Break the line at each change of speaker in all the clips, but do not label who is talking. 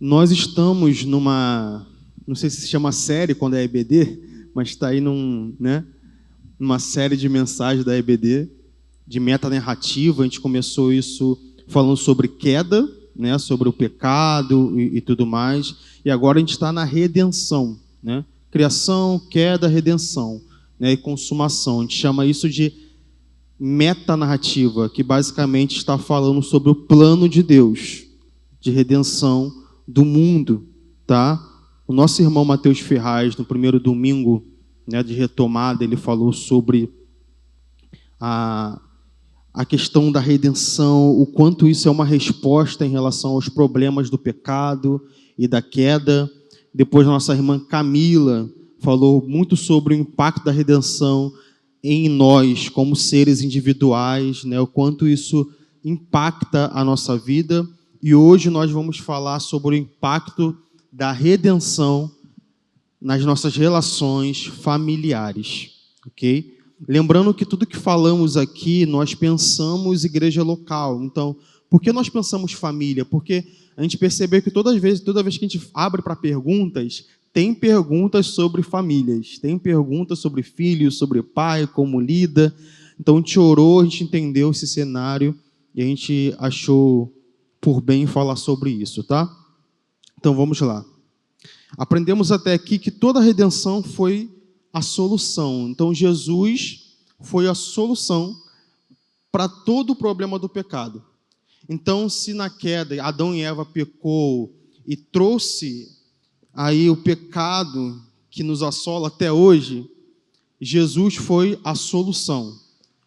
Nós estamos numa, não sei se chama série quando é EBD, mas está aí numa série de mensagens da EBD, de metanarrativa. A gente começou isso falando sobre queda, sobre o pecado e tudo mais, e agora a gente está na redenção, criação, queda, redenção, e consumação. A gente chama isso de metanarrativa, que basicamente está falando sobre o plano de Deus, de redenção do mundo, tá? O nosso irmão Mateus Ferraz, no primeiro domingo de retomada, ele falou sobre a questão da redenção, o quanto isso é uma resposta em relação aos problemas do pecado e da queda. Depois, nossa irmã Camila falou muito sobre o impacto da redenção em nós, como seres individuais, o quanto isso impacta a nossa vida. E hoje nós vamos falar sobre o impacto da redenção nas nossas relações familiares, ok? Lembrando que tudo que falamos aqui, nós pensamos igreja local. Então, por que nós pensamos família? Porque a gente percebeu que toda vez que a gente abre para perguntas, tem perguntas sobre famílias, tem perguntas sobre filhos, sobre pai, como lida. Então, a gente orou, a gente entendeu esse cenário e a gente achou por bem falar sobre isso, tá? Então, vamos lá. Aprendemos até aqui que toda a redenção foi a solução. Então, Jesus foi a solução para todo o problema do pecado. Então, se na queda Adão e Eva pecou e trouxe aí o pecado que nos assola até hoje, Jesus foi a solução,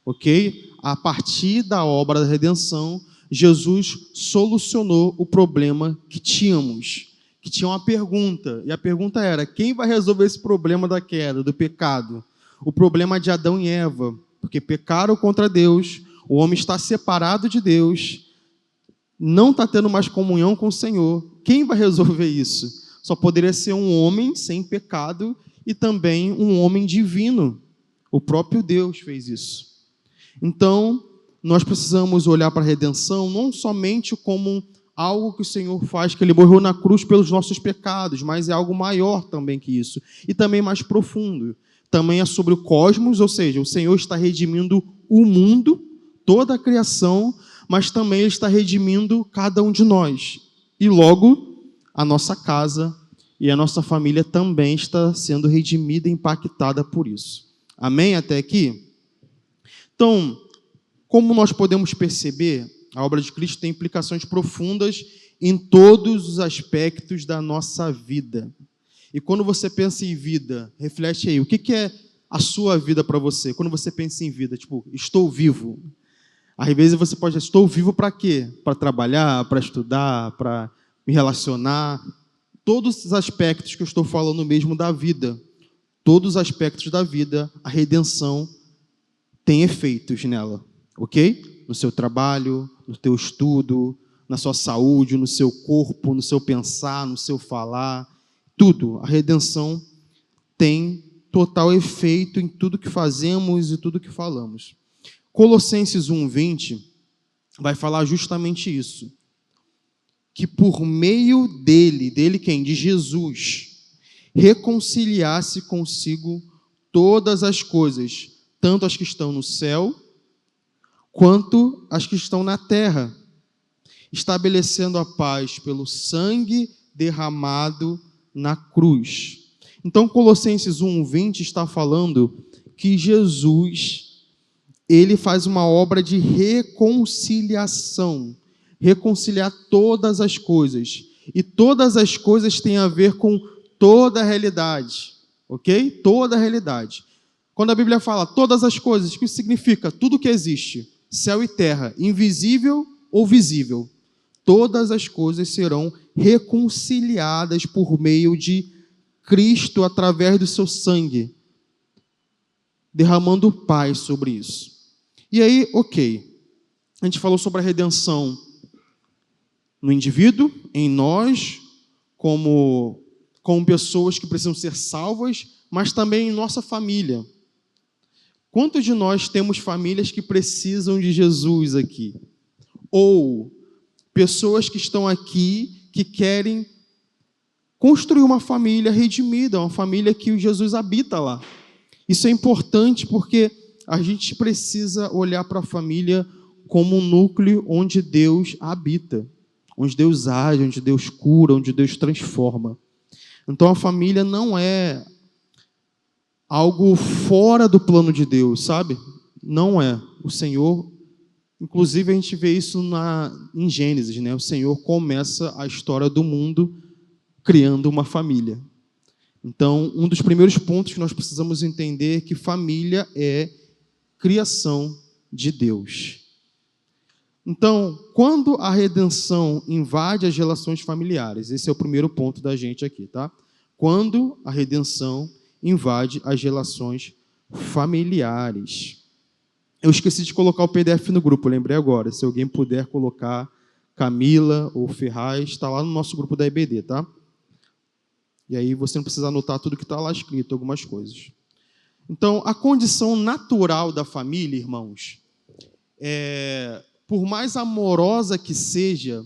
ok? A partir da obra da redenção, Jesus solucionou o problema que tínhamos. Que tinha uma pergunta, e a pergunta era: quem vai resolver esse problema da queda, do pecado? O problema de Adão e Eva, porque pecaram contra Deus, o homem está separado de Deus, não está tendo mais comunhão com o Senhor. Quem vai resolver isso? Só poderia ser um homem sem pecado e também um homem divino. O próprio Deus fez isso. Então, nós precisamos olhar para a redenção não somente como algo que o Senhor faz, que Ele morreu na cruz pelos nossos pecados, mas é algo maior também que isso, e também mais profundo. Também é sobre o cosmos, ou seja, o Senhor está redimindo o mundo, toda a criação, mas também Ele está redimindo cada um de nós. E logo, a nossa casa e a nossa família também está sendo redimida e impactada por isso. Amém? Até aqui? Então, como nós podemos perceber, a obra de Cristo tem implicações profundas em todos os aspectos da nossa vida. E quando você pensa em vida, reflete aí, o que é a sua vida para você? Quando você pensa em vida, tipo, estou vivo. Às vezes você pode dizer, estou vivo para quê? Para trabalhar, para estudar, para me relacionar. Todos os aspectos que eu estou falando mesmo da vida, todos os aspectos da vida, a redenção tem efeitos nela, ok? No seu trabalho, no teu estudo, na sua saúde, no seu corpo, no seu pensar, no seu falar, tudo. A redenção tem total efeito em tudo que fazemos e tudo que falamos. Colossenses 1:20 vai falar justamente isso. Que por meio dele quem? De Jesus, reconciliasse consigo todas as coisas, tanto as que estão no céu, quanto as que estão na terra, estabelecendo a paz pelo sangue derramado na cruz. Então, Colossenses 1:20 está falando que Jesus, ele faz uma obra de reconciliação, reconciliar todas as coisas. E todas as coisas têm a ver com toda a realidade, ok? Toda a realidade. Quando a Bíblia fala todas as coisas, o que isso significa? Tudo que existe, céu e terra, invisível ou visível. Todas as coisas serão reconciliadas por meio de Cristo através do seu sangue, derramando paz sobre isso. E aí, ok, a gente falou sobre a redenção no indivíduo, em nós, como pessoas que precisam ser salvas, mas também em nossa família. Quantos de nós temos famílias que precisam de Jesus aqui? Ou pessoas que estão aqui, que querem construir uma família redimida, uma família que Jesus habita lá. Isso é importante porque a gente precisa olhar para a família como um núcleo onde Deus habita, onde Deus age, onde Deus cura, onde Deus transforma. Então a família não é algo fora do plano de Deus, sabe? Não é. O Senhor, inclusive a gente vê isso em Gênesis, né? O Senhor começa a história do mundo criando uma família. Então, um dos primeiros pontos que nós precisamos entender é que família é criação de Deus. Então, quando a redenção invade as relações familiares, esse é o primeiro ponto da gente aqui, tá? Quando a redenção invade as relações familiares. Eu esqueci de colocar o PDF no grupo, lembrei agora. Se alguém puder colocar Camila ou Ferraz, está lá no nosso grupo da EBD, tá? E aí você não precisa anotar tudo que está lá escrito, algumas coisas. Então, a condição natural da família, irmãos, por mais amorosa que seja,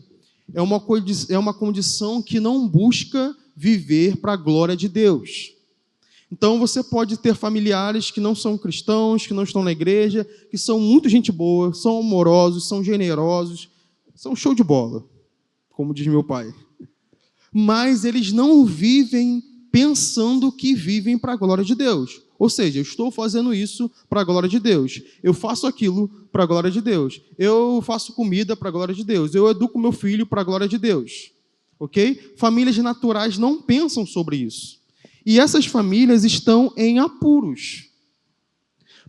é uma condição que não busca viver para a glória de Deus. Então, você pode ter familiares que não são cristãos, que não estão na igreja, que são muito gente boa, são amorosos, são generosos, são show de bola, como diz meu pai. Mas eles não vivem pensando que vivem para a glória de Deus. Ou seja, eu estou fazendo isso para a glória de Deus. Eu faço aquilo para a glória de Deus. Eu faço comida para a glória de Deus. Eu educo meu filho para a glória de Deus. Ok? Famílias naturais não pensam sobre isso. E essas famílias estão em apuros.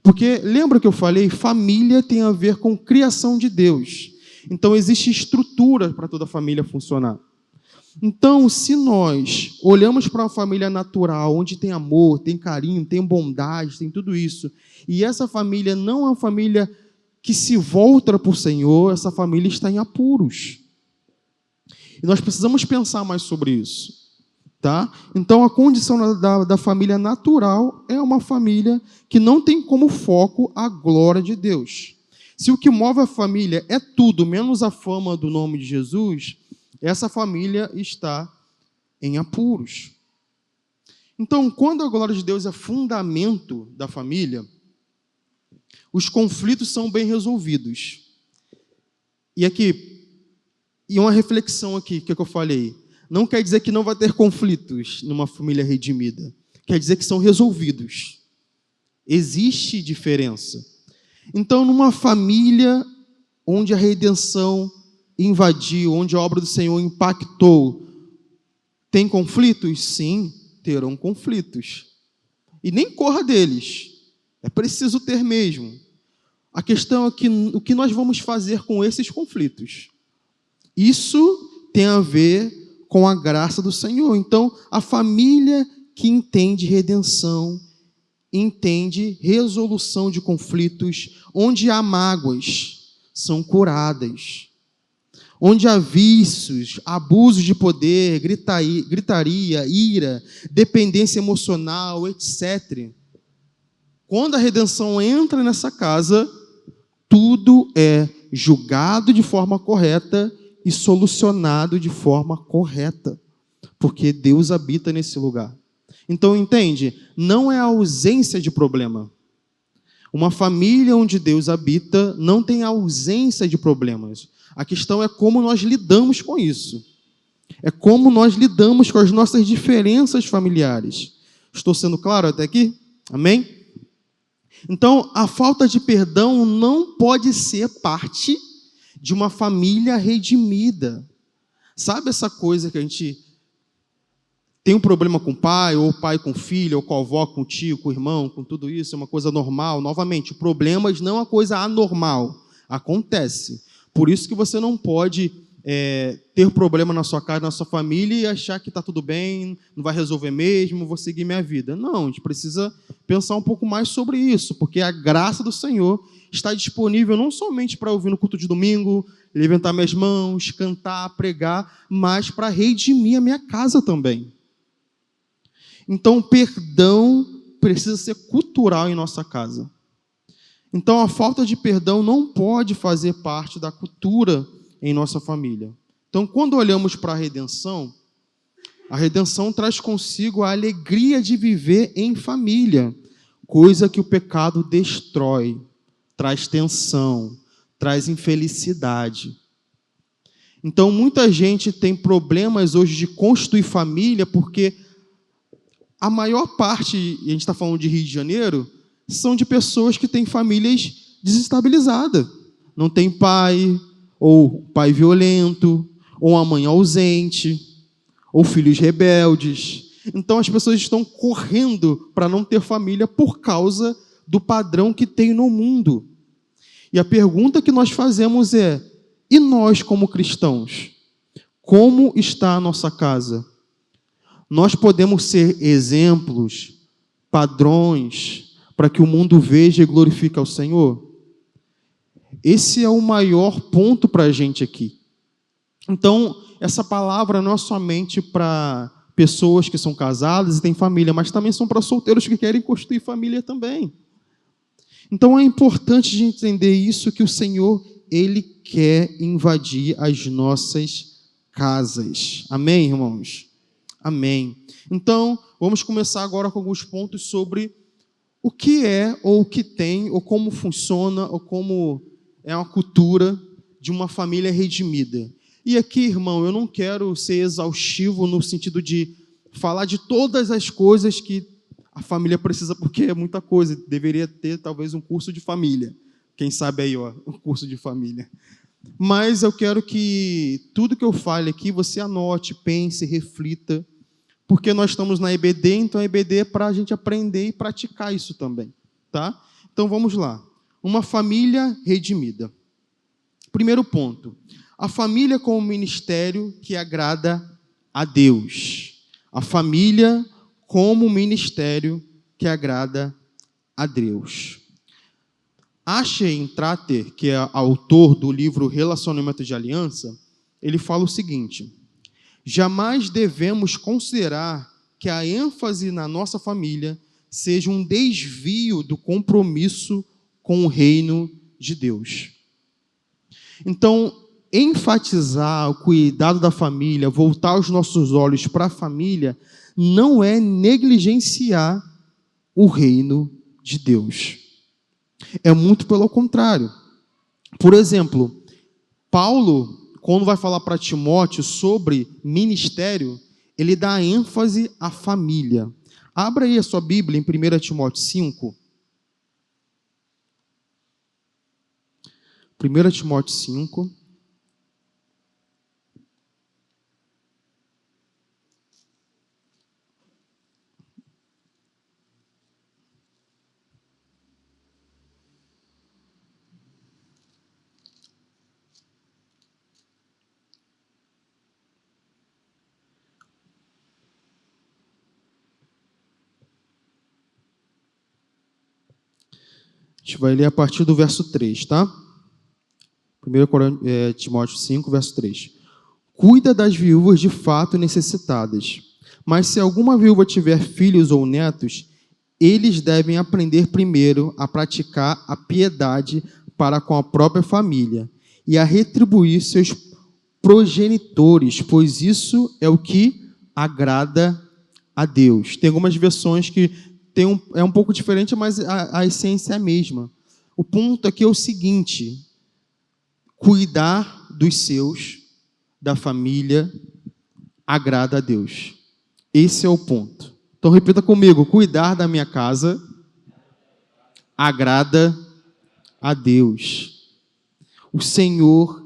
Porque, lembra que eu falei? Família tem a ver com criação de Deus. Então, existe estrutura para toda a família funcionar. Então, se nós olhamos para uma família natural, onde tem amor, tem carinho, tem bondade, tem tudo isso, e essa família não é uma família que se volta para o Senhor, essa família está em apuros. E nós precisamos pensar mais sobre isso. Tá? Então, a condição da família natural é uma família que não tem como foco a glória de Deus. Se o que move a família é tudo, menos a fama do nome de Jesus, essa família está em apuros. Então, quando a glória de Deus é fundamento da família, os conflitos são bem resolvidos. E uma reflexão aqui, que eu falei, não quer dizer que não vai ter conflitos numa família redimida. Quer dizer que são resolvidos. Existe diferença. Então, numa família onde a redenção invadiu, onde a obra do Senhor impactou, tem conflitos? Sim, terão conflitos. E nem corra deles. É preciso ter mesmo. A questão é o que nós vamos fazer com esses conflitos. Isso tem a ver com a graça do Senhor. Então, a família que entende redenção, entende resolução de conflitos, onde há mágoas, são curadas. Onde há vícios, abusos de poder, gritaria, ira, dependência emocional, etc. Quando a redenção entra nessa casa, tudo é julgado de forma correta e solucionado de forma correta, porque Deus habita nesse lugar. Então, entende? Não é a ausência de problema. Uma família onde Deus habita não tem ausência de problemas. A questão é como nós lidamos com isso. É como nós lidamos com as nossas diferenças familiares. Estou sendo claro até aqui? Amém? Então, a falta de perdão não pode ser parte de uma família redimida. Sabe essa coisa que a gente tem um problema com o pai, ou pai com o filho, ou com a avó, com o tio, com o irmão, com tudo isso, é uma coisa normal. Novamente, problemas não é uma coisa anormal. Acontece. Por isso que você não pode ter problema na sua casa, na sua família, e achar que está tudo bem, não vai resolver mesmo, vou seguir minha vida. Não, a gente precisa pensar um pouco mais sobre isso, porque a graça do Senhor está disponível não somente para ouvir no culto de domingo, levantar minhas mãos, cantar, pregar, mas para redimir a minha casa também. Então, o perdão precisa ser cultural em nossa casa. Então, a falta de perdão não pode fazer parte da cultura em nossa família. Então, quando olhamos para a redenção, A redenção traz consigo a alegria de viver em família, coisa que o pecado destrói, traz tensão, traz infelicidade. Então, muita gente tem problemas hoje de construir família porque a maior parte, e a gente está falando de Rio de Janeiro, são de pessoas que têm famílias desestabilizadas. Não tem pai, ou pai violento, ou uma mãe ausente, ou filhos rebeldes. Então as pessoas estão correndo para não ter família por causa do padrão que tem no mundo. E a pergunta que nós fazemos é: e nós como cristãos? Como está a nossa casa? Nós podemos ser exemplos, padrões, para que o mundo veja e glorifique ao Senhor? Esse é o maior ponto para a gente aqui. Então, essa palavra não é somente para pessoas que são casadas e têm família, mas também são para solteiros que querem construir família também. Então, é importante a gente entender isso, que o Senhor, Ele quer invadir as nossas casas. Amém, irmãos? Amém. Então, vamos começar agora com alguns pontos sobre o que é, ou o que tem, ou como funciona, ou como é uma cultura de uma família redimida. E aqui, irmão, eu não quero ser exaustivo no sentido de falar de todas as coisas que a família precisa, porque é muita coisa. Deveria ter, talvez, um curso de família. Quem sabe aí, um curso de família. Mas eu quero que tudo que eu fale aqui, você anote, pense, reflita, porque nós estamos na EBD, então a EBD é para a gente aprender e praticar isso também, tá? Então, vamos lá. Uma família redimida. Primeiro ponto. A família como ministério que agrada a Deus. A família como ministério que agrada a Deus. Ashton Tratter, que é autor do livro Relacionamento de Aliança, ele fala o seguinte: jamais devemos considerar que a ênfase na nossa família seja um desvio do compromisso com o reino de Deus. Então, enfatizar o cuidado da família, voltar os nossos olhos para a família, não é negligenciar o reino de Deus. É muito pelo contrário. Por exemplo, Paulo, quando vai falar para Timóteo sobre ministério, ele dá ênfase à família. Abra aí a sua Bíblia em 1 Timóteo 5. 1 Timóteo 5. A gente vai ler a partir do verso 3, tá? 1 Timóteo 5, verso 3. Cuida das viúvas de fato necessitadas, mas se alguma viúva tiver filhos ou netos, eles devem aprender primeiro a praticar a piedade para com a própria família e a retribuir seus progenitores, pois isso é o que agrada a Deus. Tem algumas versões que é um pouco diferente, mas a essência é a mesma. O ponto aqui é o seguinte: cuidar dos seus, da família, agrada a Deus. Esse é o ponto. Então repita comigo: cuidar da minha casa agrada a Deus. O Senhor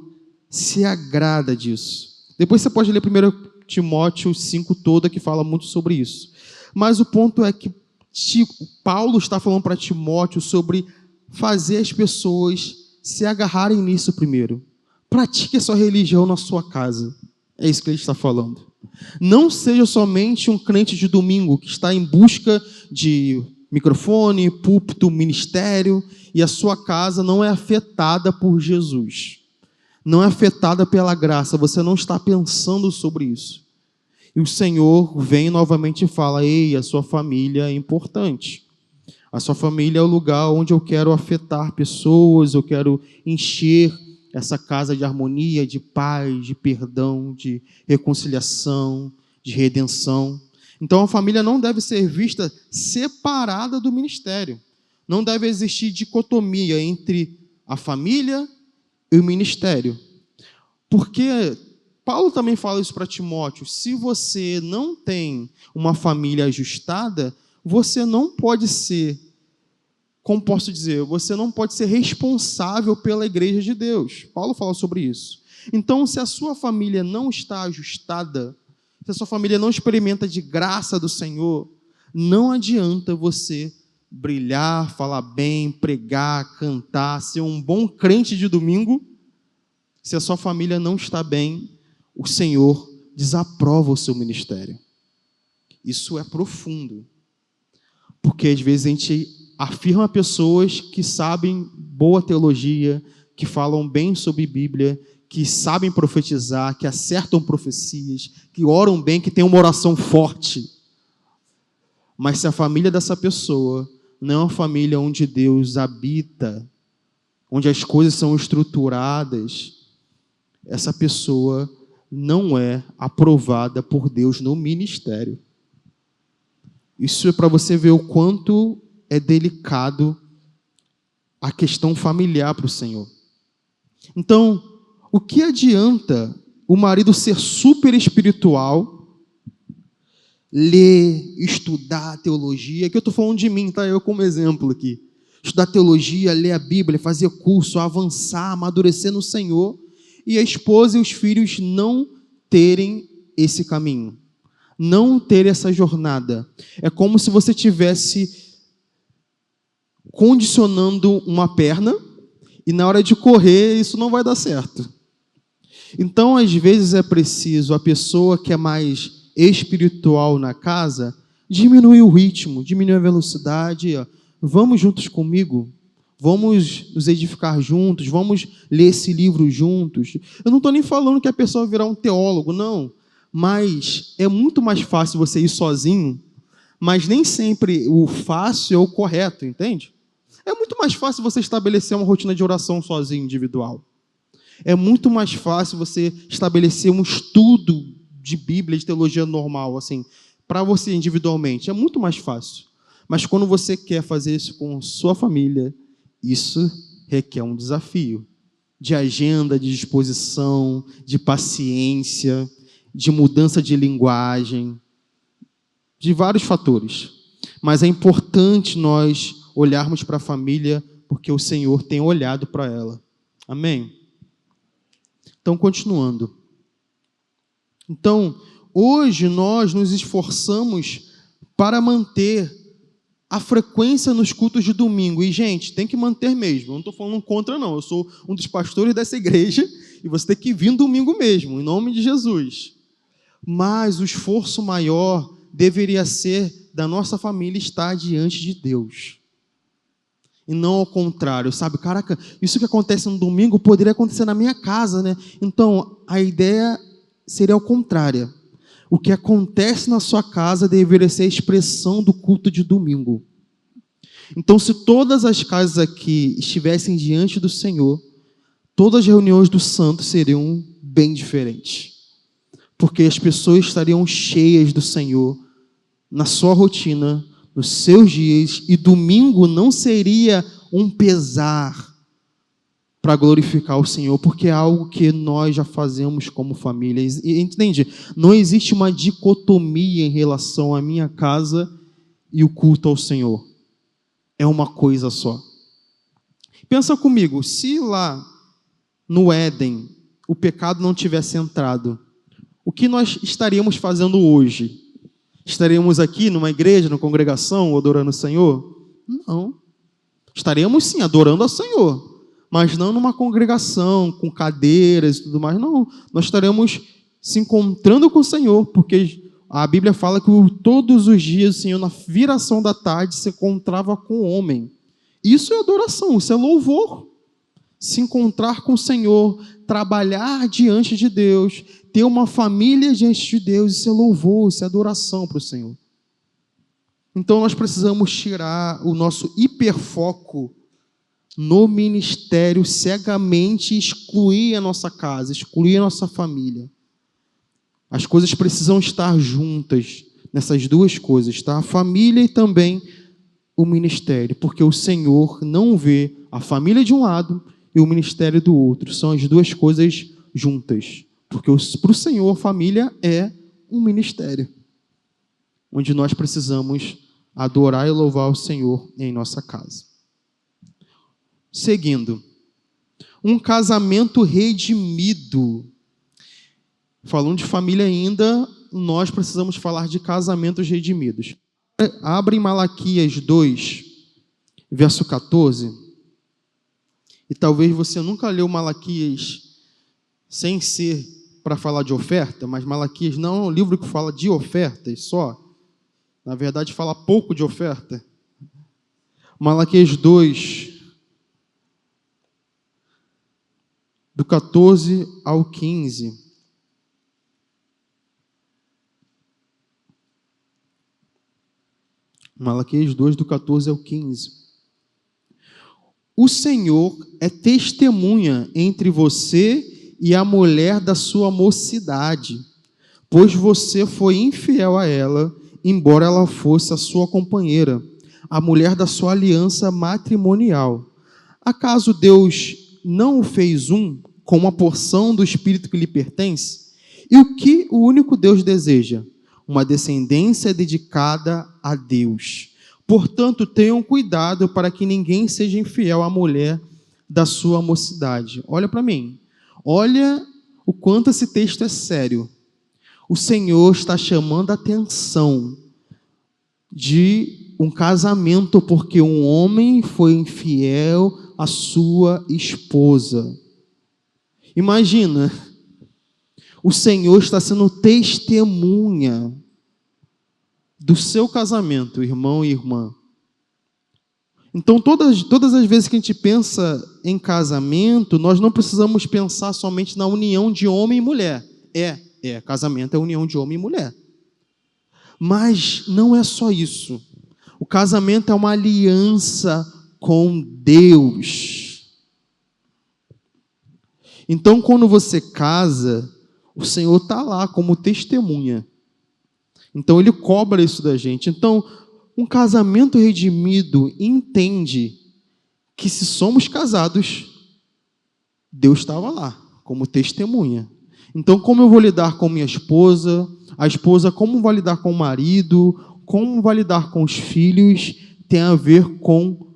se agrada disso. Depois você pode ler 1 Timóteo 5 toda, que fala muito sobre isso. Mas o ponto é que Paulo está falando para Timóteo sobre fazer as pessoas se agarrarem nisso primeiro. Pratique a sua religião na sua casa. É isso que ele está falando. Não seja somente um crente de domingo que está em busca de microfone, púlpito, ministério, e a sua casa não é afetada por Jesus. Não é afetada pela graça. Você não está pensando sobre isso. E o Senhor vem novamente e fala: ei, a sua família é importante. A sua família é o lugar onde eu quero afetar pessoas, eu quero encher essa casa de harmonia, de paz, de perdão, de reconciliação, de redenção. Então a família não deve ser vista separada do ministério. Não deve existir dicotomia entre a família e o ministério. Porque Paulo também fala isso para Timóteo: se você não tem uma família ajustada, você não pode ser, como posso dizer, você não pode ser responsável pela igreja de Deus. Paulo fala sobre isso. Então, se a sua família não está ajustada, se a sua família não experimenta de graça do Senhor, não adianta você brilhar, falar bem, pregar, cantar, ser um bom crente de domingo. Se a sua família não está bem, o Senhor desaprova o seu ministério. Isso é profundo. Porque às vezes a gente afirma pessoas que sabem boa teologia, que falam bem sobre Bíblia, que sabem profetizar, que acertam profecias, que oram bem, que têm uma oração forte. Mas se a família dessa pessoa não é uma família onde Deus habita, onde as coisas são estruturadas, essa pessoa não é aprovada por Deus no ministério. Isso é para você ver o quanto é delicado a questão familiar para o Senhor. Então, o que adianta o marido ser super espiritual, ler, estudar teologia? Aqui eu estou falando de mim, tá? Eu como exemplo aqui. Estudar teologia, ler a Bíblia, fazer curso, avançar, amadurecer no Senhor, e a esposa e os filhos não terem esse caminho, não ter essa jornada. É como se você tivesse condicionando uma perna e na hora de correr isso não vai dar certo. Então, às vezes é preciso a pessoa que é mais espiritual na casa diminuir o ritmo, diminuir a velocidade. Vamos juntos comigo, vamos nos edificar juntos, vamos ler esse livro juntos. Eu não estou nem falando que a pessoa virar um teólogo, não. Mas é muito mais fácil você ir sozinho, mas nem sempre o fácil é o correto, entende? É muito mais fácil você estabelecer uma rotina de oração sozinho, individual. É muito mais fácil você estabelecer um estudo de Bíblia, de teologia normal, assim, para você individualmente. É muito mais fácil. Mas quando você quer fazer isso com sua família, isso requer um desafio de agenda, de disposição, de paciência, de mudança de linguagem, de vários fatores. Mas é importante nós olharmos para a família, porque o Senhor tem olhado para ela. Amém? Então, continuando. Então, hoje nós nos esforçamos para manter a frequência nos cultos de domingo. E, gente, tem que manter mesmo. Eu não estou falando contra, não. Eu sou um dos pastores dessa igreja e você tem que vir no domingo mesmo, em nome de Jesus. Mas o esforço maior deveria ser da nossa família estar diante de Deus. E não ao contrário, sabe? Caraca, isso que acontece no domingo poderia acontecer na minha casa, né? Então, a ideia seria ao contrário. O que acontece na sua casa deveria ser a expressão do culto de domingo. Então, se todas as casas aqui estivessem diante do Senhor, todas as reuniões dos santos seriam bem diferentes. Porque as pessoas estariam cheias do Senhor na sua rotina, nos seus dias, e domingo não seria um pesar para glorificar o Senhor, porque é algo que nós já fazemos como família. Entende? Não existe uma dicotomia em relação à minha casa e o culto ao Senhor. É uma coisa só. Pensa comigo, se lá no Éden o pecado não tivesse entrado, o que nós estaríamos fazendo hoje? Estaríamos aqui numa igreja, numa congregação, adorando o Senhor? Não. Estaremos sim, adorando ao Senhor, mas não numa congregação, com cadeiras e tudo mais, não. Nós estaremos se encontrando com o Senhor, porque a Bíblia fala que todos os dias o Senhor, na viração da tarde, se encontrava com o homem. Isso é adoração, isso é louvor. Se encontrar com o Senhor, trabalhar diante de Deus, ter uma família diante de Deus, isso é louvor, isso é adoração para o Senhor. Então nós precisamos tirar o nosso hiperfoco no ministério cegamente, excluir a nossa casa, excluir a nossa família. As coisas precisam estar juntas nessas duas coisas, tá? A família e também o ministério, porque o Senhor não vê a família de um lado e o ministério do outro. São as duas coisas juntas. Porque para o Senhor, a família é um ministério, onde nós precisamos adorar e louvar o Senhor em nossa casa. Seguindo, um casamento redimido. Falando de família ainda, nós precisamos falar de casamentos redimidos. Abre em Malaquias 2, verso 14. E talvez você nunca leu Malaquias sem ser para falar de oferta, mas Malaquias não é um livro que fala de ofertas só. Na verdade, fala pouco de oferta. Malaquias 2, do 14 ao 15. Malaquias 2, do 14 ao 15. O Senhor é testemunha entre você e a mulher da sua mocidade, pois você foi infiel a ela, embora ela fosse a sua companheira, a mulher da sua aliança matrimonial. Acaso Deus não o fez um com uma porção do Espírito que lhe pertence? E o que o único Deus deseja? Uma descendência dedicada a Deus. Portanto, tenham cuidado para que ninguém seja infiel à mulher da sua mocidade. Olha para mim. Olha o quanto esse texto é sério. O Senhor está chamando a atenção de um casamento porque um homem foi infiel à sua esposa. Imagina, o Senhor está sendo testemunha do seu casamento, irmão e irmã. Então, todas as vezes que a gente pensa em casamento, nós não precisamos pensar somente na união de homem e mulher. Casamento é união de homem e mulher. Mas não é só isso. O casamento é uma aliança com Deus. Então, quando você casa, o Senhor está lá como testemunha. Então, Ele cobra isso da gente. Então, um casamento redimido entende que se somos casados, Deus estava lá como testemunha. Então, como eu vou lidar com minha esposa, a esposa como vai lidar com o marido, como vai lidar com os filhos, tem a ver com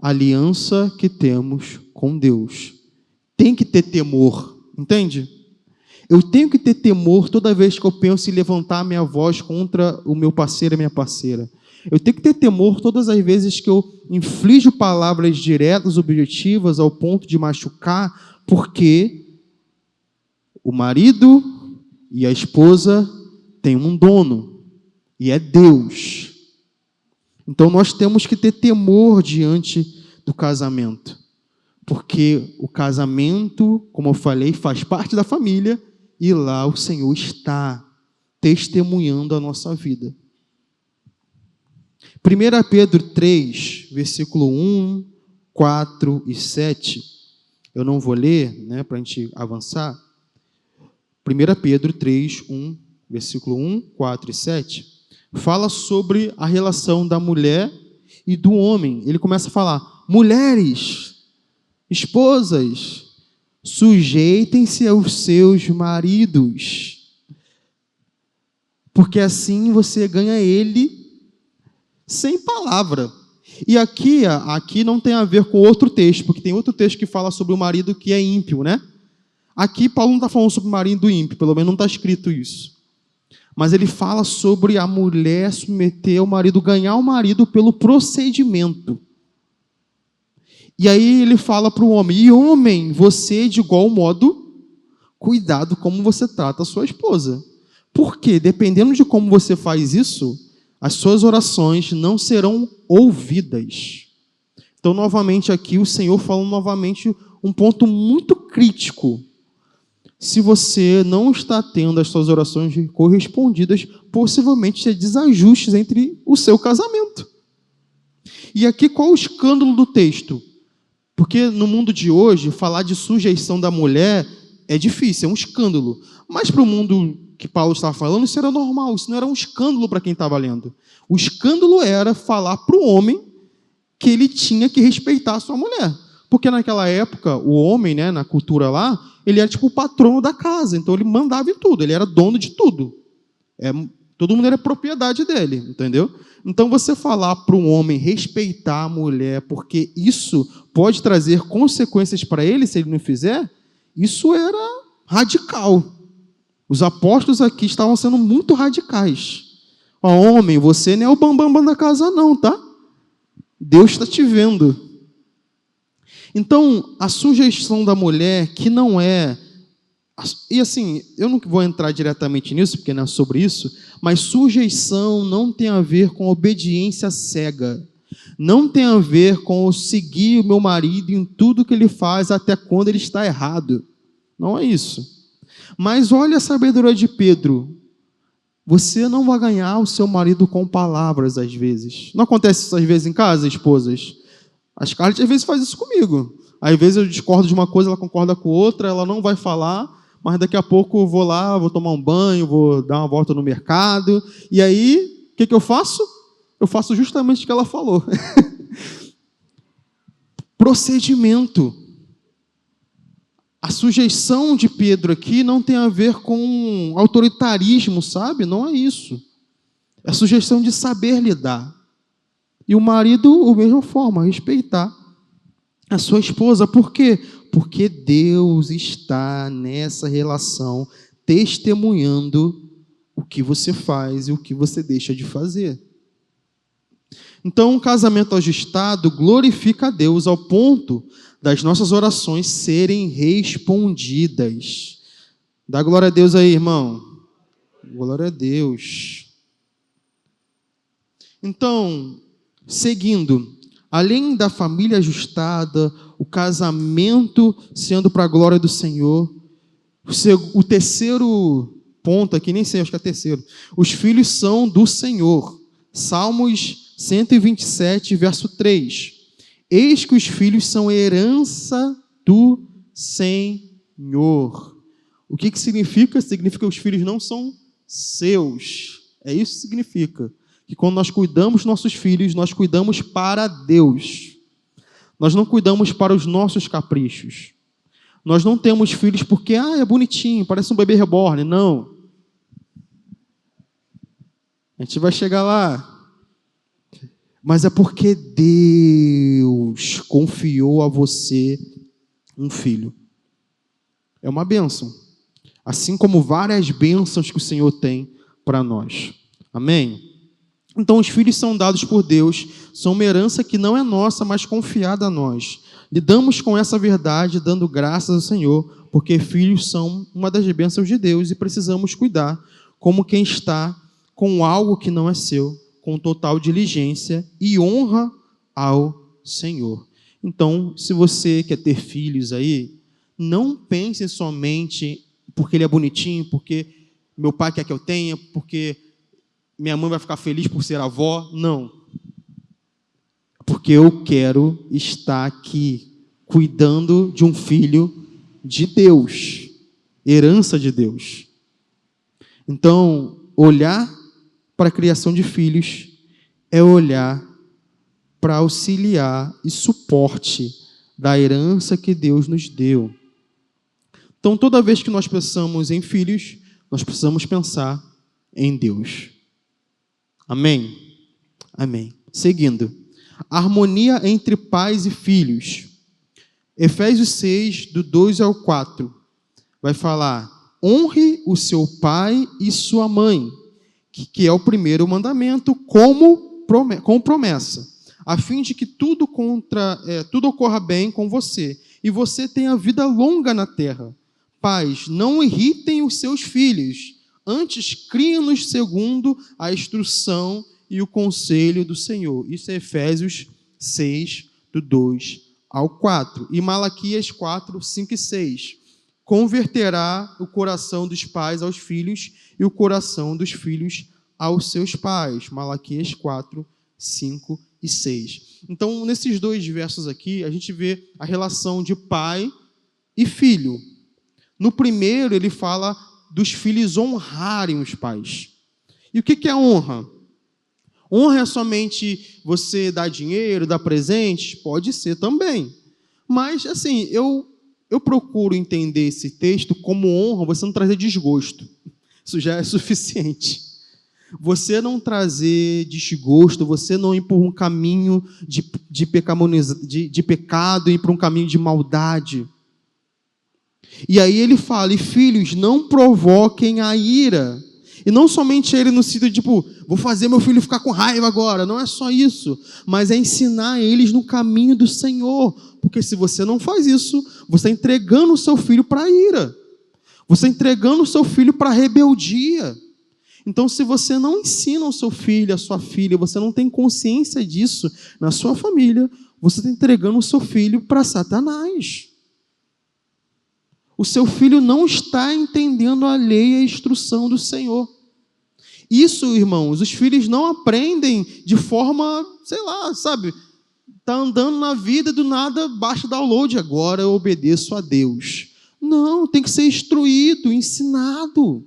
a aliança que temos com Deus. Tem que ter temor, entende? Eu tenho que ter temor toda vez que eu penso em levantar a minha voz contra o meu parceiro e a minha parceira. Eu tenho que ter temor todas as vezes que eu inflijo palavras diretas, objetivas, ao ponto de machucar, porque o marido e a esposa têm um dono, e é Deus. Então nós temos que ter temor diante do casamento, porque o casamento, como eu falei, faz parte da família, e lá o Senhor está testemunhando a nossa vida. 1 Pedro 3, versículo 1, 4 e 7. Eu não vou ler, para a gente avançar. 1 Pedro 3, 1, versículo 1, 4 e 7. Fala sobre a relação da mulher e do homem. Ele começa a falar: mulheres, esposas, sujeitem-se aos seus maridos, porque assim você ganha ele sem palavra. E aqui não tem a ver com outro texto, porque tem outro texto que fala sobre o marido que é ímpio, né? Aqui Paulo não está falando sobre o marido ímpio, pelo menos não está escrito isso. Mas ele fala sobre a mulher submeter o marido, ganhar o marido pelo procedimento. E aí ele fala para o homem: e homem, você de igual modo, cuidado como você trata a sua esposa. Porque dependendo de como você faz isso, as suas orações não serão ouvidas. Então, novamente aqui, o Senhor fala novamente um ponto muito crítico. Se você não está tendo as suas orações correspondidas, possivelmente há desajustes entre o seu casamento. E aqui, qual o escândalo do texto? Porque no mundo de hoje, falar de sujeição da mulher é difícil, é um escândalo. Mas para o mundo que Paulo estava falando, isso era normal, isso não era um escândalo para quem estava lendo. O escândalo era falar para o homem que ele tinha que respeitar a sua mulher. Porque naquela época, o homem, né, na cultura lá, ele era tipo o patrono da casa, então ele mandava em tudo, ele era dono de tudo. Todo mundo era propriedade dele, entendeu? Então você falar para um homem respeitar a mulher, porque isso pode trazer consequências para ele se ele não fizer, isso era radical. Os apóstolos aqui estavam sendo muito radicais. Ó, homem, você não é o bambambam da casa não, tá? Deus está te vendo. Então, a sujeição da mulher, que não é... E assim, eu não vou entrar diretamente nisso, porque não é sobre isso, mas sujeição não tem a ver com obediência cega. Não tem a ver com eu seguir o meu marido em tudo que ele faz, até quando ele está errado. Não é isso. Mas olha a sabedoria de Pedro. Você não vai ganhar o seu marido com palavras, às vezes. Não acontece isso às vezes em casa, esposas? A Scarlett às vezes faz isso comigo. Às vezes eu discordo de uma coisa, ela concorda com outra, ela não vai falar, mas daqui a pouco eu vou lá, vou tomar um banho, vou dar uma volta no mercado. E aí, o que eu faço? Eu faço justamente o que ela falou. Procedimento. A sujeição de Pedro aqui não tem a ver com autoritarismo, sabe? Não é isso. É a sujeição de saber lidar. E o marido, da mesma forma, respeitar a sua esposa. Por quê? Porque Deus está nessa relação testemunhando o que você faz e o que você deixa de fazer. Então, um casamento ajustado glorifica a Deus ao ponto das nossas orações serem respondidas. Dá glória a Deus aí, irmão. Glória a Deus. Então, seguindo, além da família ajustada, o casamento sendo para a glória do Senhor, o terceiro ponto aqui, nem sei, acho que é terceiro. Os filhos são do Senhor. Salmos 127, verso 3. Eis que os filhos são herança do Senhor. O que significa? Significa que os filhos não são seus. É isso que significa. Que quando nós cuidamos dos nossos filhos, nós cuidamos para Deus. Nós não cuidamos para os nossos caprichos. Nós não temos filhos porque, é bonitinho, parece um bebê reborn. Não. A gente vai chegar lá. Mas é porque Deus confiou a você um filho. É uma bênção. Assim como várias bênçãos que o Senhor tem para nós. Amém? Então, os filhos são dados por Deus, são uma herança que não é nossa, mas confiada a nós. Lidamos com essa verdade, dando graças ao Senhor, porque filhos são uma das bênçãos de Deus e precisamos cuidar, como quem está com algo que não é seu, com total diligência e honra ao Senhor. Então, se você quer ter filhos aí, não pense somente porque ele é bonitinho, porque meu pai quer que eu tenha, porque minha mãe vai ficar feliz por ser avó. Não. Porque eu quero estar aqui cuidando de um filho de Deus, herança de Deus. Então, olhar para a criação de filhos é olhar para auxiliar e suporte da herança que Deus nos deu. Então, toda vez que nós pensamos em filhos, nós precisamos pensar em Deus. Amém? Amém. Seguindo. Harmonia entre pais e filhos. Efésios 6, do 2 ao 4. Vai falar: honre o seu pai e sua mãe, que é o primeiro mandamento, com promessa, a fim de que tudo ocorra bem com você, e você tenha vida longa na terra. Pais, não irritem os seus filhos, antes criem-nos segundo a instrução e o conselho do Senhor. Isso é Efésios 6, do 2 ao 4. E Malaquias 4, 5 e 6. Converterá o coração dos pais aos filhos e o coração dos filhos aos seus pais. Malaquias 4, 5 e 6. Então, nesses dois versos aqui, a gente vê a relação de pai e filho. No primeiro, ele fala dos filhos honrarem os pais. E o que é honra? Honra é somente você dar dinheiro, dar presentes? Pode ser também. Mas, assim, eu procuro entender esse texto como honra, você não trazer desgosto. Isso já é suficiente. Você não trazer desgosto, você não ir por um caminho de pecado, ir por um caminho de maldade. E aí ele fala, e filhos, não provoquem a ira. E não somente ele no sentido de, tipo, vou fazer meu filho ficar com raiva agora. Não é só isso. Mas é ensinar eles no caminho do Senhor. Porque se você não faz isso, você está entregando o seu filho para a ira. Você está entregando o seu filho para a rebeldia. Então, se você não ensina o seu filho, a sua filha, você não tem consciência disso na sua família, você está entregando o seu filho para Satanás. O seu filho não está entendendo a lei e a instrução do Senhor. Isso, irmãos, os filhos não aprendem de forma, sei lá, sabe? Está andando na vida, do nada, baixa download, agora eu obedeço a Deus. Não, tem que ser instruído, ensinado.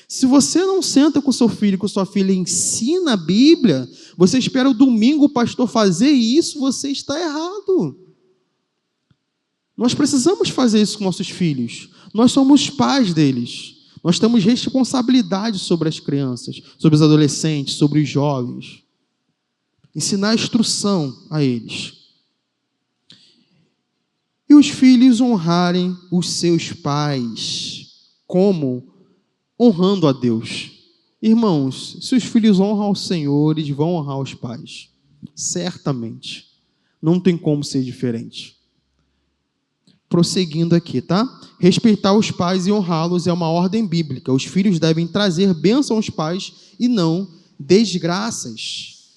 Se você não senta com seu filho, com sua filha e ensina a Bíblia, você espera o domingo o pastor fazer isso, você está errado. Nós precisamos fazer isso com nossos filhos. Nós somos pais deles. Nós temos responsabilidade sobre as crianças, sobre os adolescentes, sobre os jovens. Ensinar a instrução a eles. E os filhos honrarem os seus pais. Como? Honrando a Deus. Irmãos, se os filhos honram ao Senhor, eles vão honrar os pais. Certamente. Não tem como ser diferente. Prosseguindo aqui, tá? Respeitar os pais e honrá-los é uma ordem bíblica. Os filhos devem trazer bênção aos pais e não desgraças.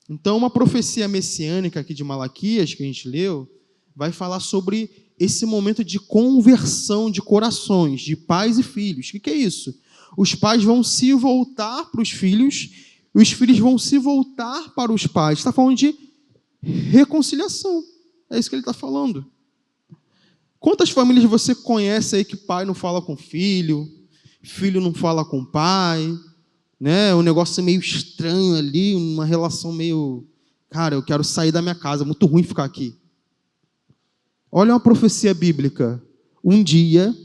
Então, uma profecia messiânica aqui de Malaquias, que a gente leu, vai falar sobre esse momento de conversão de corações, de pais e filhos. O que é isso? Os pais vão se voltar para os filhos, e os filhos vão se voltar para os pais. Está falando de reconciliação. É isso que ele está falando. Quantas famílias você conhece aí que pai não fala com filho, filho não fala com pai, né? Um negócio meio estranho ali, uma relação meio... Cara, eu quero sair da minha casa, é muito ruim ficar aqui. Olha uma profecia bíblica. Um dia,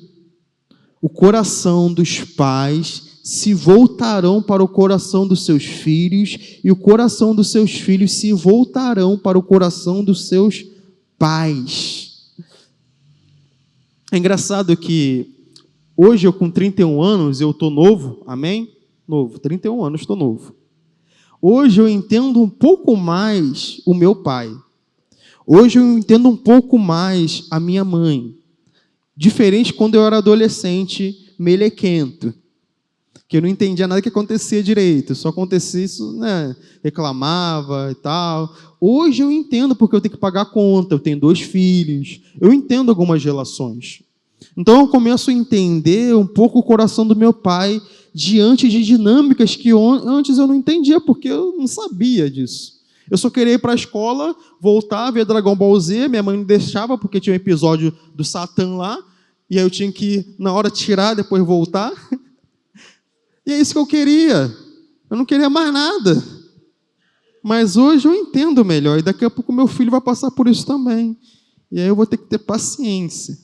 o coração dos pais se voltarão para o coração dos seus filhos e o coração dos seus filhos se voltarão para o coração dos seus pais. É engraçado que hoje eu com 31 anos, eu estou novo, amém? Novo, 31 anos, estou novo. Hoje eu entendo um pouco mais o meu pai. Hoje eu entendo um pouco mais a minha mãe. Diferente quando eu era adolescente, melequento. Que eu não entendia nada que acontecia direito. Só acontecia isso, né? Reclamava e tal. Hoje eu entendo porque eu tenho que pagar a conta. Eu tenho 2 filhos. Eu entendo algumas relações. Então eu começo a entender um pouco o coração do meu pai diante de dinâmicas que antes eu não entendia, porque eu não sabia disso. Eu só queria ir para a escola, voltar, ver Dragon Ball Z, minha mãe não deixava, porque tinha um episódio do Satã lá, e aí eu tinha que, na hora, tirar, depois voltar. E é isso que eu queria. Eu não queria mais nada. Mas hoje eu entendo melhor, e daqui a pouco meu filho vai passar por isso também. E aí eu vou ter que ter paciência.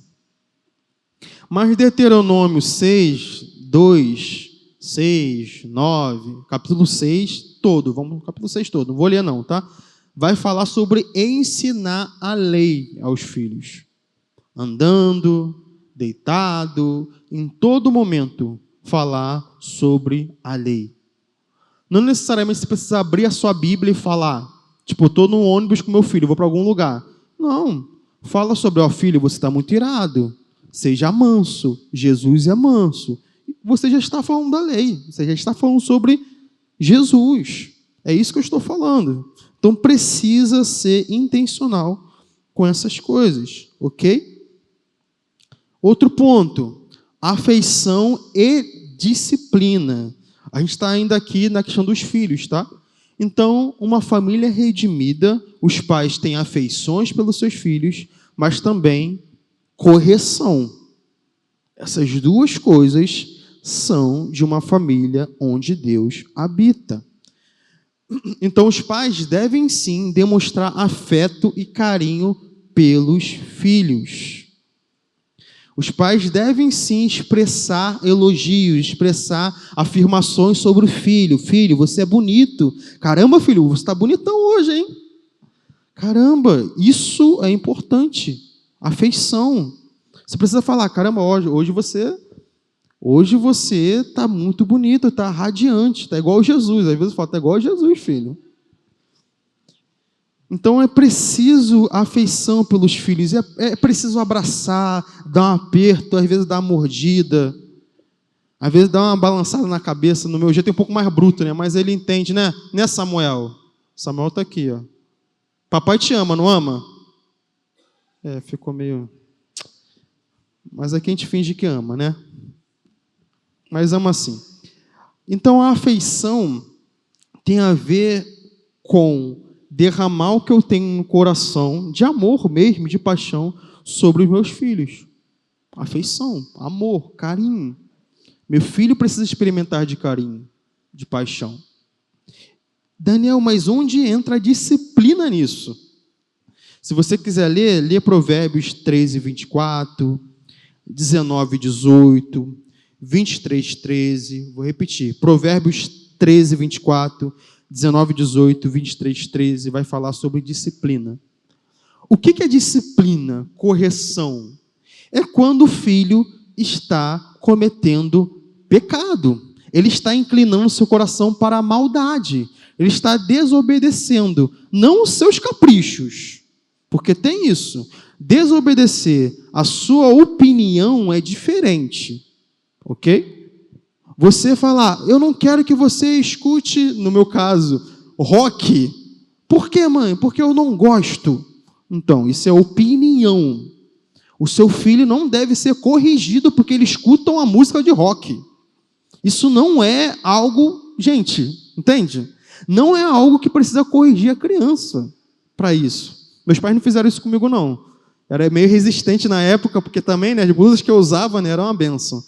Mas Deuteronômio 6, 2, 6, 9, capítulo 6, todo, vamos no capítulo 6 todo, não vou ler não, tá? Vai falar sobre ensinar a lei aos filhos. Andando, deitado, em todo momento, falar sobre a lei. Não necessariamente você precisa abrir a sua Bíblia e falar, tipo, eu estou no ônibus com meu filho, vou para algum lugar. Não, fala sobre, ó filho, você está muito irado, seja manso, Jesus é manso. Você já está falando da lei, você já está falando sobre Jesus. É isso que eu estou falando. Então precisa ser intencional com essas coisas, ok? Outro ponto, afeição e disciplina. A gente está ainda aqui na questão dos filhos, tá? Então, uma família redimida, os pais têm afeições pelos seus filhos, mas também correção. Essas duas coisas são de uma família onde Deus habita. Então, os pais devem sim demonstrar afeto e carinho pelos filhos. Os pais devem sim expressar elogios, expressar afirmações sobre o filho. Filho, você é bonito. Caramba, filho, você está bonitão hoje, hein? Caramba, isso é importante. Afeição. Você precisa falar, caramba, hoje você está muito bonito, está radiante, está igual a Jesus. Às vezes fala, está igual a Jesus, filho. Então é preciso afeição pelos filhos, é preciso abraçar, dar um aperto, às vezes dar uma mordida, às vezes dar uma balançada na cabeça. No meu jeito é um pouco mais bruto, né? Mas ele entende, né? Né, Samuel? Samuel está aqui, ó. Papai te ama, não ama? Ficou meio... Mas aqui a gente finge que ama, né? Mas ama sim. Então a afeição tem a ver com derramar o que eu tenho no coração, de amor mesmo, de paixão, sobre os meus filhos. Afeição, amor, carinho. Meu filho precisa experimentar de carinho, de paixão. Daniel, mas onde entra a disciplina nisso? Se você quiser ler, lê Provérbios 13, 24, 19, 18, 23, 13. Vou repetir. Provérbios 13, 24, 19, 18, 23, 13, vai falar sobre disciplina. O que é disciplina? Correção. É quando o filho está cometendo pecado. Ele está inclinando seu coração para a maldade. Ele está desobedecendo, não os seus caprichos. Porque tem isso. Desobedecer a sua opinião é diferente. Ok? Você falar, eu não quero que você escute, no meu caso, rock. Por quê, mãe? Porque eu não gosto. Então, isso é opinião. O seu filho não deve ser corrigido porque ele escuta uma música de rock. Isso não é algo, gente, entende? Não é algo que precisa corrigir a criança para isso. Meus pais não fizeram isso comigo, não. Era meio resistente na época, porque também, né, as blusas que eu usava, né, eram uma bênção.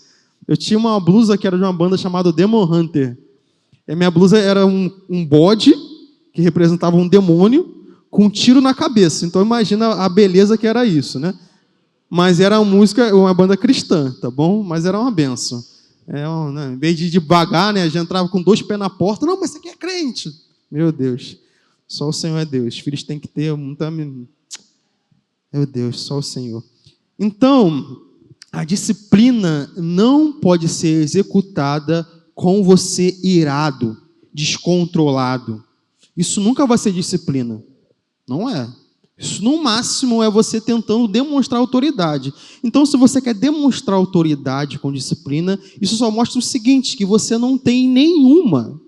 Eu tinha uma blusa que era de uma banda chamada Demon Hunter. E a minha blusa era um bode, que representava um demônio, com um tiro na cabeça. Então imagina a beleza que era isso, né? Mas era uma banda cristã, tá bom? Mas era uma benção. Né? Em vez de devagar, né, já entrava com 2 pés na porta. Não, mas você aqui é crente. Meu Deus, só o Senhor é Deus. Os filhos têm que ter muita... Meu Deus, só o Senhor. Então... a disciplina não pode ser executada com você irado, descontrolado. Isso nunca vai ser disciplina. Não é. Isso, no máximo, é você tentando demonstrar autoridade. Então, se você quer demonstrar autoridade com disciplina, isso só mostra o seguinte, que você não tem nenhuma.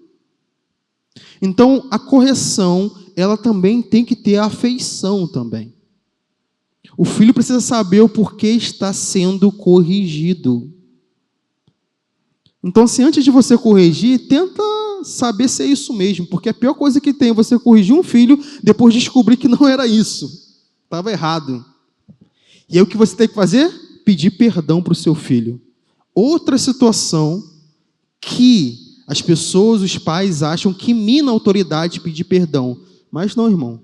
Então, a correção, ela também tem que ter afeição também. O filho precisa saber o porquê está sendo corrigido. Então, se antes de você corrigir, tenta saber se é isso mesmo, porque a pior coisa que tem é você corrigir um filho, depois descobrir que não era isso. Estava errado. E aí o que você tem que fazer? Pedir perdão para o seu filho. Outra situação que as pessoas, os pais, acham que mina a autoridade pedir perdão. Mas não, irmão.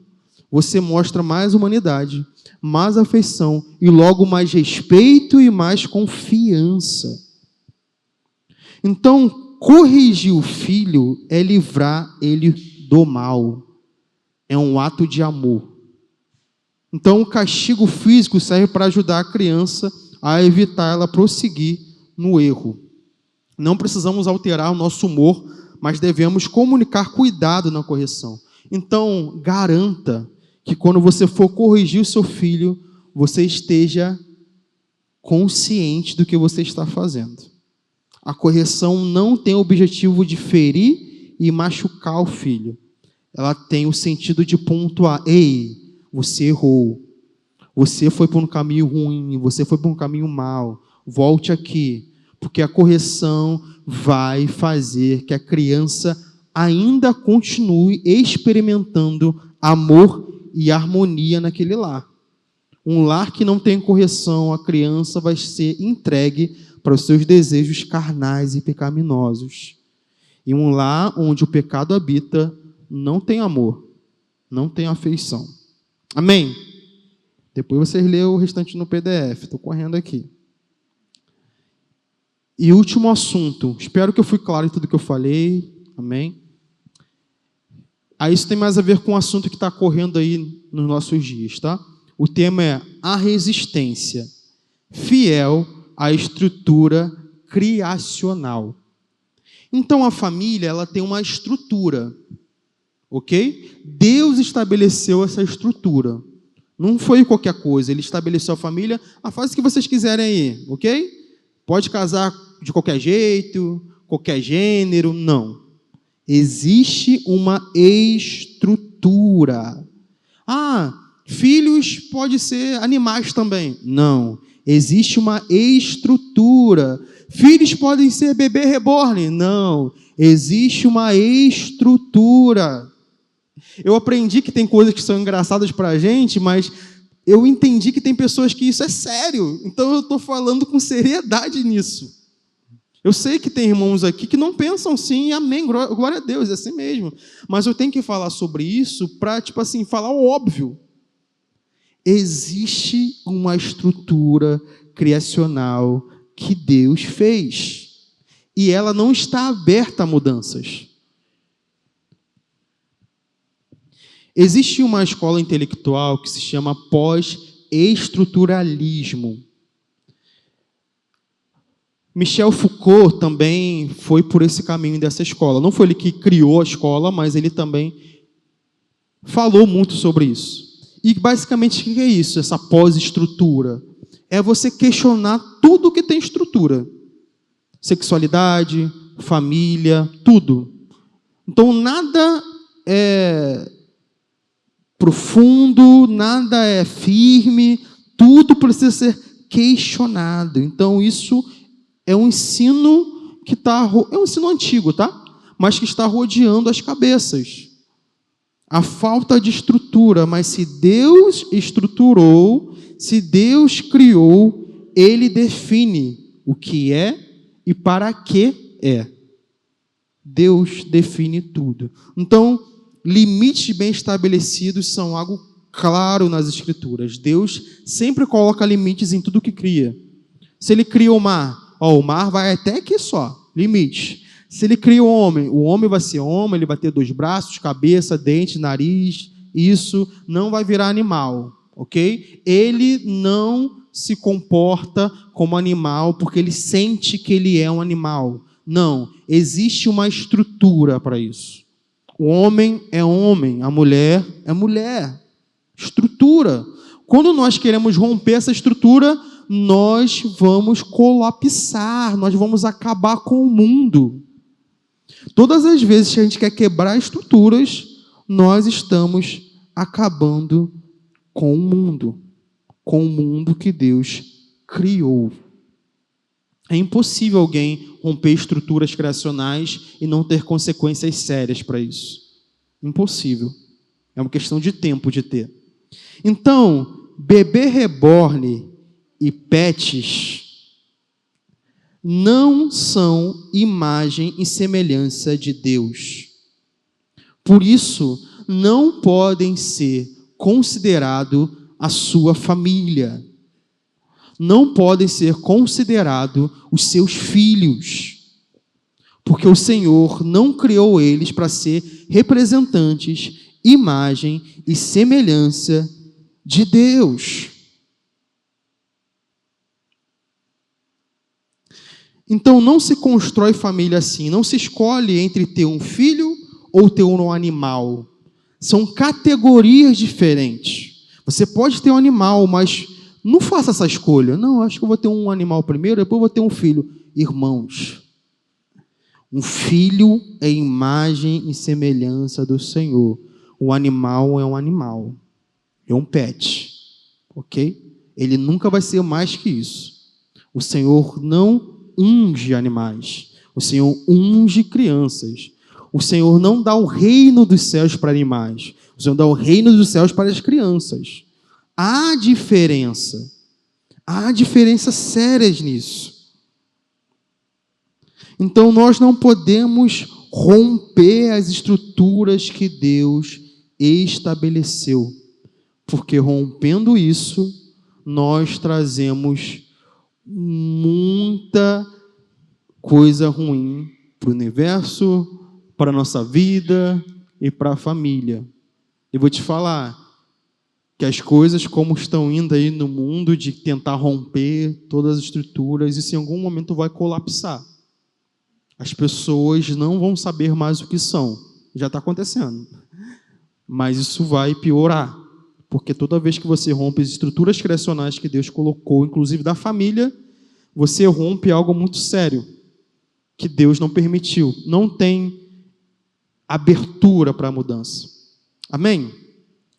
Você mostra mais humanidade, mais afeição e logo mais respeito e mais confiança. Então, corrigir o filho é livrar ele do mal. É um ato de amor. Então, o castigo físico serve para ajudar a criança a evitar ela prosseguir no erro. Não precisamos alterar o nosso humor, mas devemos comunicar cuidado na correção. Então, garanta que quando você for corrigir o seu filho, você esteja consciente do que você está fazendo. A correção não tem o objetivo de ferir e machucar o filho. Ela tem o sentido de pontuar. Ei, você errou. Você foi por um caminho ruim. Você foi por um caminho mau. Volte aqui. Porque a correção vai fazer que a criança ainda continue experimentando amor e harmonia naquele lar. Um lar que não tem correção, a criança vai ser entregue para os seus desejos carnais e pecaminosos. E um lar onde o pecado habita não tem amor, não tem afeição. Amém? Depois vocês lêem o restante no PDF. Estou correndo aqui. E último assunto. Espero que eu fui claro em tudo que eu falei. Amém? Aí isso tem mais a ver com o assunto que está correndo aí nos nossos dias, tá? O tema é a resistência fiel à estrutura criacional. Então a família, ela tem uma estrutura, ok? Deus estabeleceu essa estrutura. Não foi qualquer coisa. Ele estabeleceu a família, faz o que vocês quiserem aí, ok? Pode casar de qualquer jeito, qualquer gênero, não. Existe uma estrutura. Filhos pode ser animais também. Não. Existe uma estrutura. Filhos podem ser bebê reborn. Não. Existe uma estrutura. Eu aprendi que tem coisas que são engraçadas para a gente, mas eu entendi que tem pessoas que isso é sério. Então eu estou falando com seriedade nisso. Eu sei que tem irmãos aqui que não pensam assim, amém, glória a Deus, é assim mesmo. Mas eu tenho que falar sobre isso para, falar o óbvio. Existe uma estrutura criacional que Deus fez. E ela não está aberta a mudanças. Existe uma escola intelectual que se chama pós-estruturalismo. Michel Foucault também foi por esse caminho dessa escola. Não foi ele que criou a escola, mas ele também falou muito sobre isso. E basicamente o que é isso, essa pós-estrutura? É você questionar tudo que tem estrutura. Sexualidade, família, tudo. Então nada é profundo, nada é firme, tudo precisa ser questionado. Então isso é um ensino que é um ensino antigo, tá? Mas que está rodeando as cabeças. A falta de estrutura, mas se Deus estruturou, se Deus criou, Ele define o que é e para que é. Deus define tudo. Então, limites bem estabelecidos são algo claro nas Escrituras. Deus sempre coloca limites em tudo que cria. Se Ele cria o mar, o mar vai até aqui só, limite. Se Ele cria o homem vai ser homem, ele vai ter 2 braços, cabeça, dente, nariz. Isso não vai virar animal, ok? Ele não se comporta como animal porque ele sente que ele é um animal. Não, existe uma estrutura para isso. O homem é homem, a mulher é mulher. Estrutura. Quando nós queremos romper essa estrutura, nós vamos colapsar, nós vamos acabar com o mundo. Todas as vezes que a gente quer quebrar estruturas, nós estamos acabando com o mundo que Deus criou. É impossível alguém romper estruturas criacionais e não ter consequências sérias para isso. Impossível. É uma questão de tempo de ter. Então, bebê reborn e pets não são imagem e semelhança de Deus. Por isso, não podem ser considerados a sua família. Não podem ser considerados os seus filhos. Porque o Senhor não criou eles para ser representantes, imagem e semelhança de Deus. Então, não se constrói família assim. Não se escolhe entre ter um filho ou ter um animal. São categorias diferentes. Você pode ter um animal, mas não faça essa escolha. Não, acho que eu vou ter um animal primeiro, depois eu vou ter um filho. Irmãos, um filho é imagem e semelhança do Senhor. O animal é um animal. É um pet. Ok? Ele nunca vai ser mais que isso. O Senhor não unge animais. O Senhor unge crianças. O Senhor não dá o reino dos céus para animais. O Senhor dá o reino dos céus para as crianças. Há diferenças sérias nisso. Então nós não podemos romper as estruturas que Deus estabeleceu, porque rompendo isso, nós trazemos muita coisa ruim para o universo, para a nossa vida e para a família. Eu vou te falar que as coisas como estão indo aí no mundo, de tentar romper todas as estruturas, isso em algum momento vai colapsar. As pessoas não vão saber mais o que são. Já está acontecendo. Mas isso vai piorar. Porque toda vez que você rompe as estruturas criacionais que Deus colocou, inclusive da família, você rompe algo muito sério, que Deus não permitiu. Não tem abertura para a mudança. Amém?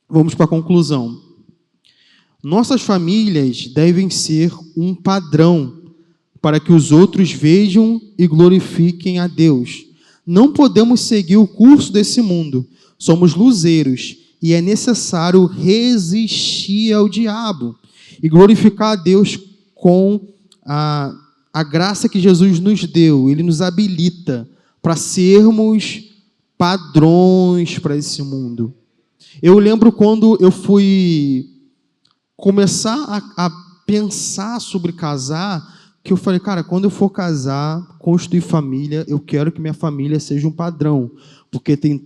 Vamos para a conclusão. Nossas famílias devem ser um padrão para que os outros vejam e glorifiquem a Deus. Não podemos seguir o curso desse mundo. Somos luzeiros e é necessário resistir ao diabo e glorificar a Deus com a graça que Jesus nos deu. Ele nos habilita para sermos padrões para esse mundo. Eu lembro quando eu fui começar a pensar sobre casar, que eu falei, cara, quando eu for casar, construir família, eu quero que minha família seja um padrão, porque tem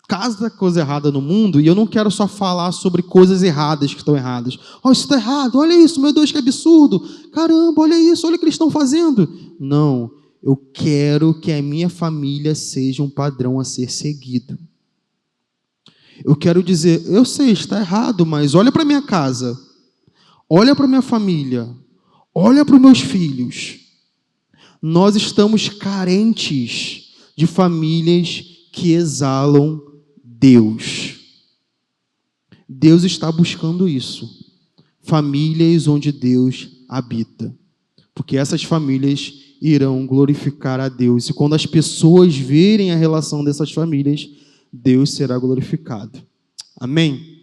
cada coisa errada no mundo, e eu não quero só falar sobre coisas erradas que estão erradas. Oh, isso está errado, olha isso, meu Deus, que absurdo. Caramba, olha isso, olha o que eles estão fazendo. Não, eu quero que a minha família seja um padrão a ser seguido. Eu quero dizer, eu sei, está errado, mas olha para minha casa, olha para minha família, olha para os meus filhos. Nós estamos carentes de famílias que exalam Deus. Deus está buscando isso. Famílias onde Deus habita. Porque essas famílias irão glorificar a Deus. E quando as pessoas verem a relação dessas famílias, Deus será glorificado. Amém?